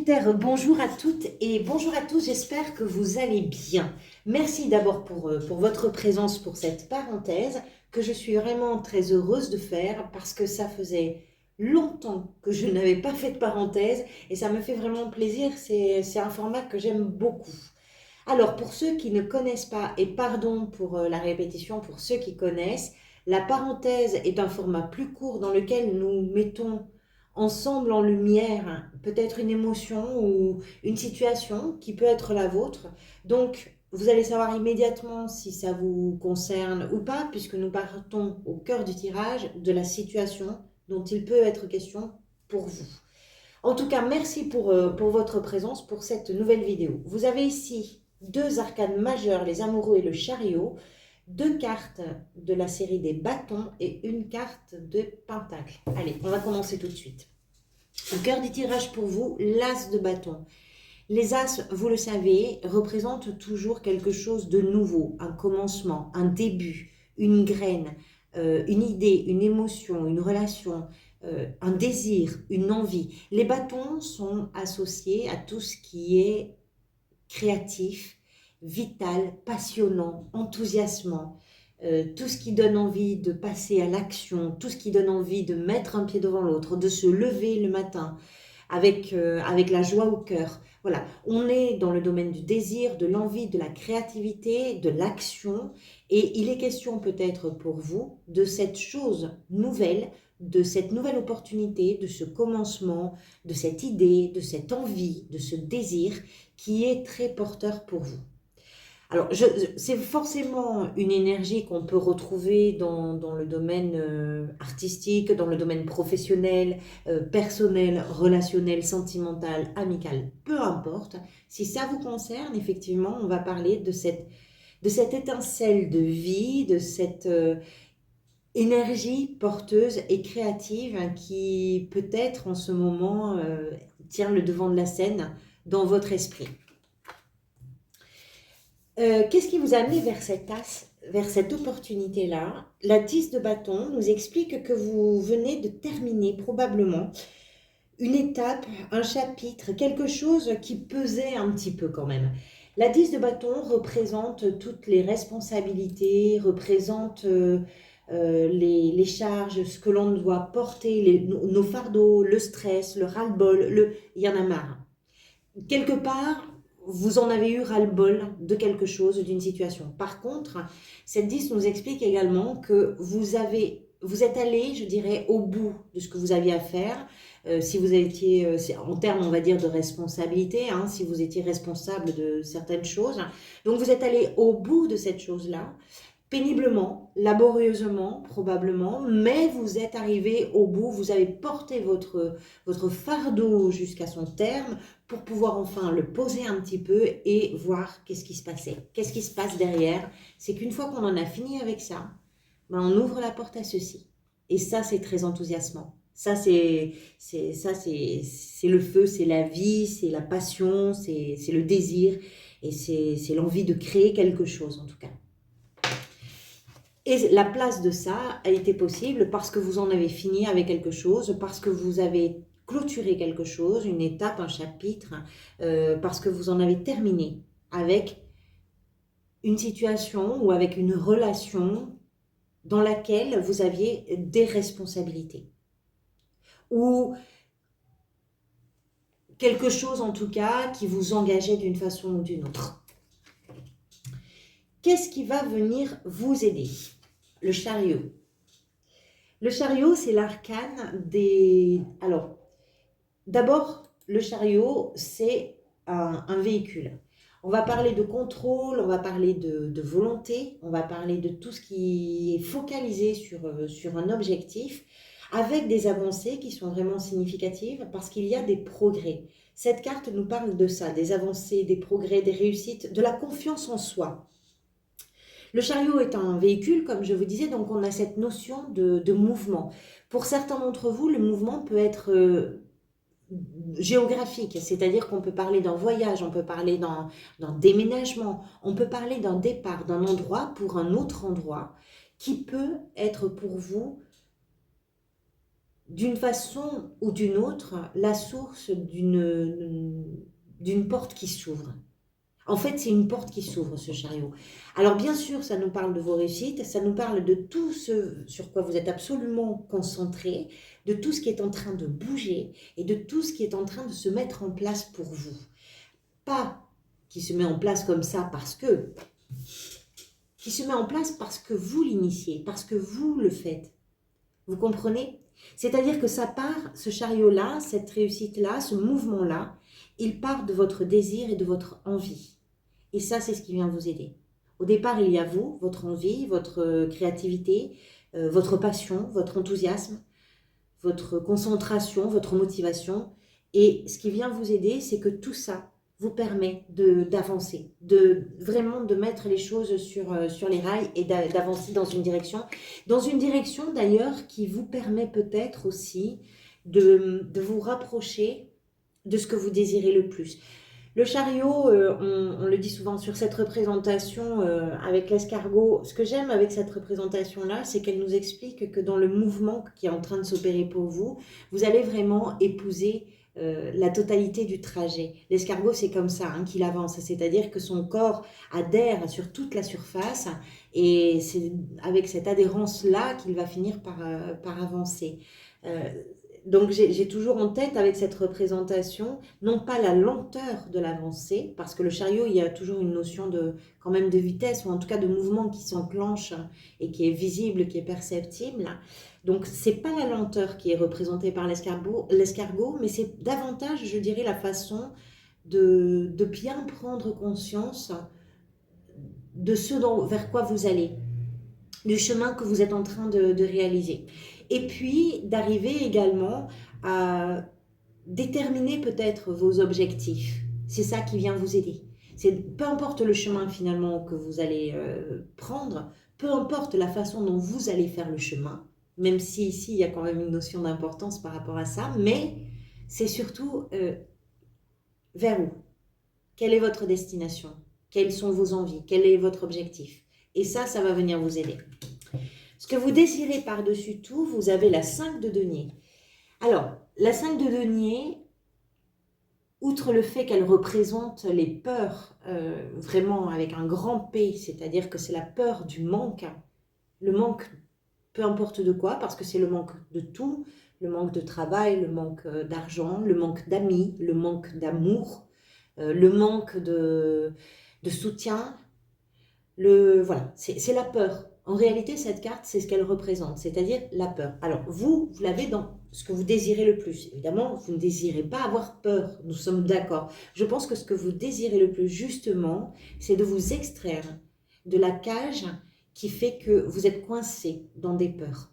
Sagittaire, bonjour à toutes et bonjour à tous, j'espère que vous allez bien. Merci d'abord pour votre présence pour cette parenthèse que je suis vraiment très heureuse de faire parce que ça faisait longtemps que je n'avais pas fait de parenthèse et ça me fait vraiment plaisir, c'est un format que j'aime beaucoup. Alors pour ceux qui ne connaissent pas, et pardon pour la répétition, pour ceux qui connaissent, la parenthèse est un format plus court dans lequel nous mettons ensemble en lumière peut-être une émotion ou une situation qui peut être la vôtre. Donc, vous allez savoir immédiatement si ça vous concerne ou pas, puisque nous partons au cœur du tirage de la situation dont il peut être question pour vous. En tout cas, merci pour votre présence pour cette nouvelle vidéo. Vous avez ici deux arcanes majeures, les amoureux et le chariot, deux cartes de la série des bâtons et une carte de pentacle. Allez, on va commencer tout de suite. Au cœur du tirage pour vous, l'as de bâton. Les as, vous le savez, représentent toujours quelque chose de nouveau, un commencement, un début, une graine, une idée, une émotion, une relation, un désir, une envie. Les bâtons sont associés à tout ce qui est créatif, vital, passionnant, enthousiasmant, tout ce qui donne envie de passer à l'action, tout ce qui donne envie de mettre un pied devant l'autre, de se lever le matin avec la joie au cœur. Voilà, on est dans le domaine du désir, de l'envie, de la créativité, de l'action, et il est question peut-être pour vous de cette chose nouvelle, de cette nouvelle opportunité, de ce commencement, de cette idée, de cette envie, de ce désir qui est très porteur pour vous. Alors, c'est forcément une énergie qu'on peut retrouver dans le domaine artistique, dans le domaine professionnel, personnel, relationnel, sentimental, amical, peu importe. Si ça vous concerne, effectivement, on va parler de cette étincelle de vie, de cette énergie porteuse et créative qui peut-être en ce moment tient le devant de la scène dans votre esprit. Qu'est-ce qui vous a amené vers cette as, vers cette opportunité-là? La 10 de bâton nous explique que vous venez de terminer probablement une étape, un chapitre, quelque chose qui pesait un petit peu quand même. La 10 de bâton représente toutes les responsabilités, représente les charges, ce que l'on doit porter, nos fardeaux, le stress, le ras-le-bol, il y en a marre. Quelque part, vous en avez eu ras-le-bol de quelque chose, d'une situation. Par contre, cette 10 nous explique également que vous êtes allé, je dirais, au bout de ce que vous aviez à faire. Si vous étiez, en termes, on va dire, de responsabilité, hein, si vous étiez responsable de certaines choses. Donc, vous êtes allé au bout de cette chose-là, péniblement, laborieusement, probablement, mais vous êtes arrivé au bout, vous avez porté votre fardeau jusqu'à son terme pour pouvoir enfin le poser un petit peu et voir qu'est-ce qui se passait. Qu'est-ce qui se passe derrière? C'est qu'une fois qu'on en a fini avec ça, ben on ouvre la porte à ceci. Et ça, c'est très enthousiasmant. Ça, c'est le feu, c'est la vie, c'est la passion, c'est le désir et c'est l'envie de créer quelque chose en tout cas. Et la place de ça a été possible parce que vous en avez fini avec quelque chose, parce que vous avez clôturé quelque chose, une étape, un chapitre, parce que vous en avez terminé avec une situation ou avec une relation dans laquelle vous aviez des responsabilités. Ou quelque chose en tout cas qui vous engageait d'une façon ou d'une autre. Qu'est-ce qui va venir vous aider? Le chariot. Le chariot, c'est l'arcane des... Alors, d'abord, le chariot, c'est un véhicule. On va parler de contrôle, on va parler de volonté, on va parler de tout ce qui est focalisé sur un objectif, avec des avancées qui sont vraiment significatives parce qu'il y a des progrès. Cette carte nous parle de ça, des avancées, des progrès, des réussites, de la confiance en soi. Le chariot est un véhicule, comme je vous disais, donc on a cette notion de mouvement. Pour certains d'entre vous, le mouvement peut être géographique, c'est-à-dire qu'on peut parler d'un voyage, on peut parler d'un déménagement, on peut parler d'un départ d'un endroit pour un autre endroit qui peut être pour vous d'une façon ou d'une autre, la source d'une porte qui s'ouvre. En fait, c'est une porte qui s'ouvre, ce chariot. Alors, bien sûr, ça nous parle de vos réussites, ça nous parle de tout ce sur quoi vous êtes absolument concentré, de tout ce qui est en train de bouger et de tout ce qui est en train de se mettre en place pour vous. Pas qui se met en place comme ça qui se met en place parce que vous l'initiez, parce que vous le faites. Vous comprenez? C'est-à-dire que ça part, ce chariot-là, cette réussite-là, ce mouvement-là, il part de votre désir et de votre envie. Et ça, c'est ce qui vient vous aider. Au départ, il y a vous, votre envie, votre créativité, votre passion, votre enthousiasme, votre concentration, votre motivation. Et ce qui vient vous aider, c'est que tout ça vous permet d'avancer, vraiment de mettre les choses sur les rails et d'avancer dans une direction d'ailleurs qui vous permet peut-être aussi de vous rapprocher de ce que vous désirez le plus. Le chariot, on le dit souvent sur cette représentation avec l'escargot. Ce que j'aime avec cette représentation-là, c'est qu'elle nous explique que dans le mouvement qui est en train de s'opérer pour vous, vous allez vraiment épouser la totalité du trajet. L'escargot, c'est comme ça qu'il avance, c'est-à-dire que son corps adhère sur toute la surface et c'est avec cette adhérence-là qu'il va finir par avancer. Donc j'ai toujours en tête avec cette représentation, non pas la lenteur de l'avancée, parce que le chariot, il y a toujours une notion quand même de vitesse, ou en tout cas de mouvement qui s'enclenche et qui est visible, qui est perceptible. Donc c'est pas la lenteur qui est représentée par l'escargot, mais c'est davantage, je dirais, la façon de bien prendre conscience de ce vers quoi vous allez, du chemin que vous êtes en train de réaliser. Et puis d'arriver également à déterminer peut-être vos objectifs. C'est ça qui vient vous aider. Peu importe le chemin finalement que vous allez prendre, peu importe la façon dont vous allez faire le chemin, même si ici il y a quand même une notion d'importance par rapport à ça, mais c'est surtout vers où? Quelle est votre destination? Quelles sont vos envies? Quel est votre objectif? Et ça va venir vous aider. Ce que vous désirez par-dessus tout, vous avez la 5 de denier. Alors, la 5 de denier, outre le fait qu'elle représente les peurs, vraiment avec un grand P, c'est-à-dire que c'est la peur du manque, le manque peu importe de quoi, parce que c'est le manque de tout, le manque de travail, le manque d'argent, le manque d'amis, le manque d'amour, le manque de soutien, voilà, c'est la peur. En réalité, cette carte, c'est ce qu'elle représente, c'est-à-dire la peur. Alors, vous l'avez dans ce que vous désirez le plus. Évidemment, vous ne désirez pas avoir peur, nous sommes d'accord. Je pense que ce que vous désirez le plus, justement, c'est de vous extraire de la cage qui fait que vous êtes coincé dans des peurs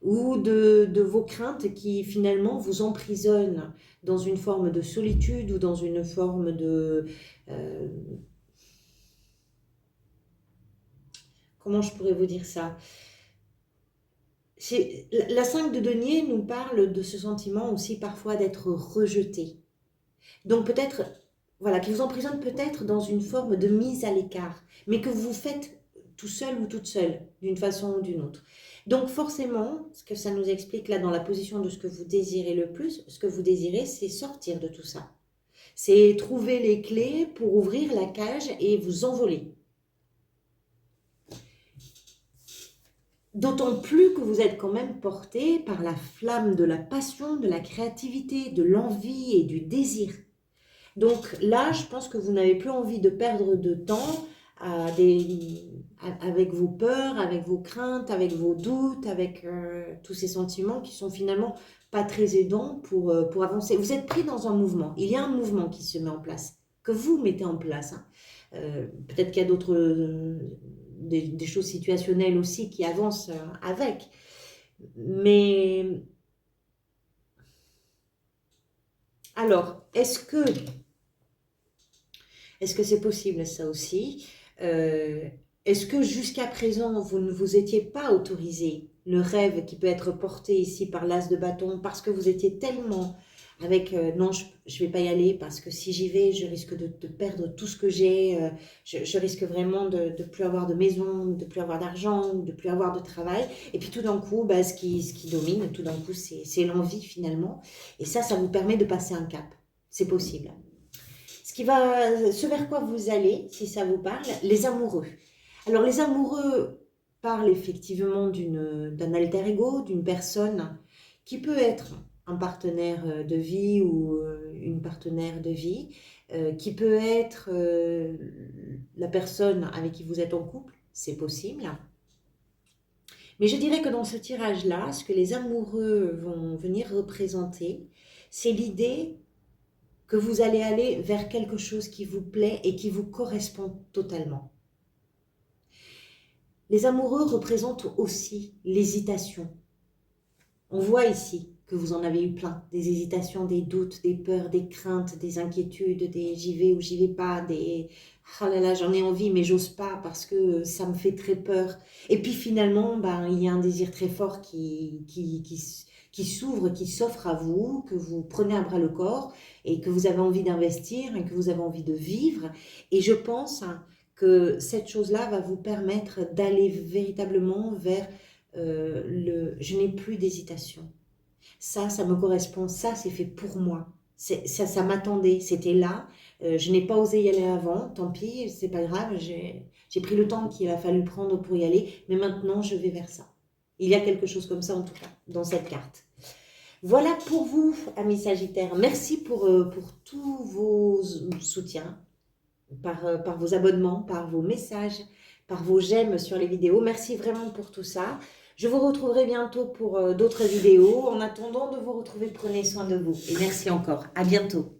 ou de vos craintes qui, finalement, vous emprisonnent dans une forme de solitude ou dans une forme de... comment je pourrais vous dire ça? La 5 de denier nous parle de ce sentiment aussi parfois d'être rejeté. Donc peut-être, voilà, qui vous emprisonne peut-être dans une forme de mise à l'écart, mais que vous faites tout seul ou toute seule, d'une façon ou d'une autre. Donc forcément, ce que ça nous explique là dans la position de ce que vous désirez le plus, ce que vous désirez, c'est sortir de tout ça. C'est trouver les clés pour ouvrir la cage et vous envoler. D'autant plus que vous êtes quand même porté par la flamme de la passion, de la créativité, de l'envie et du désir. Donc là, je pense que vous n'avez plus envie de perdre de temps avec vos peurs, avec vos craintes, avec vos doutes, avec tous ces sentiments qui sont finalement pas très aidants pour avancer. Vous êtes pris dans un mouvement. Il y a un mouvement qui se met en place, que vous mettez en place. Peut-être qu'il y a d'autres... des choses situationnelles aussi qui avancent avec. Mais alors, est-ce que c'est possible ça aussi? Est-ce que jusqu'à présent, vous ne vous étiez pas autorisé le rêve qui peut être porté ici par l'as de bâton parce que vous étiez tellement avec non, je vais pas y aller parce que si j'y vais, je risque de perdre tout ce que j'ai, je risque vraiment de plus avoir de maison, de plus avoir d'argent, de plus avoir de travail. Et puis tout d'un coup, bah, ce qui domine, tout d'un coup, c'est l'envie finalement. Et ça vous permet de passer un cap. C'est possible. Ce vers quoi vous allez, si ça vous parle, les amoureux. Alors les amoureux parlent effectivement d'un alter ego, d'une personne qui peut être un partenaire de vie ou une partenaire de vie, qui peut être la personne avec qui vous êtes en couple, c'est possible. Mais je dirais que dans ce tirage-là, ce que les amoureux vont venir représenter, c'est l'idée que vous allez aller vers quelque chose qui vous plaît et qui vous correspond totalement. Les amoureux représentent aussi l'hésitation. On voit ici que vous en avez eu plein, des hésitations, des doutes, des peurs, des craintes, des inquiétudes, des j'y vais ou j'y vais pas, des oh là là j'en ai envie mais j'ose pas parce que ça me fait très peur. Et puis finalement, ben, il y a un désir très fort qui s'ouvre, qui s'offre à vous, que vous prenez à bras le corps et que vous avez envie d'investir et que vous avez envie de vivre. Et je pense que cette chose-là va vous permettre d'aller véritablement vers je n'ai plus d'hésitation. Ça me correspond, ça c'est fait pour moi. Ça m'attendait, c'était là. Je n'ai pas osé y aller avant, tant pis, c'est pas grave, j'ai pris le temps qu'il a fallu prendre pour y aller, mais maintenant je vais vers ça. Il y a quelque chose comme ça en tout cas, dans cette carte. Voilà pour vous, amis Sagittaires. Merci pour tous vos soutiens, par vos abonnements, par vos messages, par vos j'aime sur les vidéos. Merci vraiment pour tout ça. Je vous retrouverai bientôt pour d'autres vidéos. En attendant de vous retrouver, prenez soin de vous. Et merci encore. À bientôt.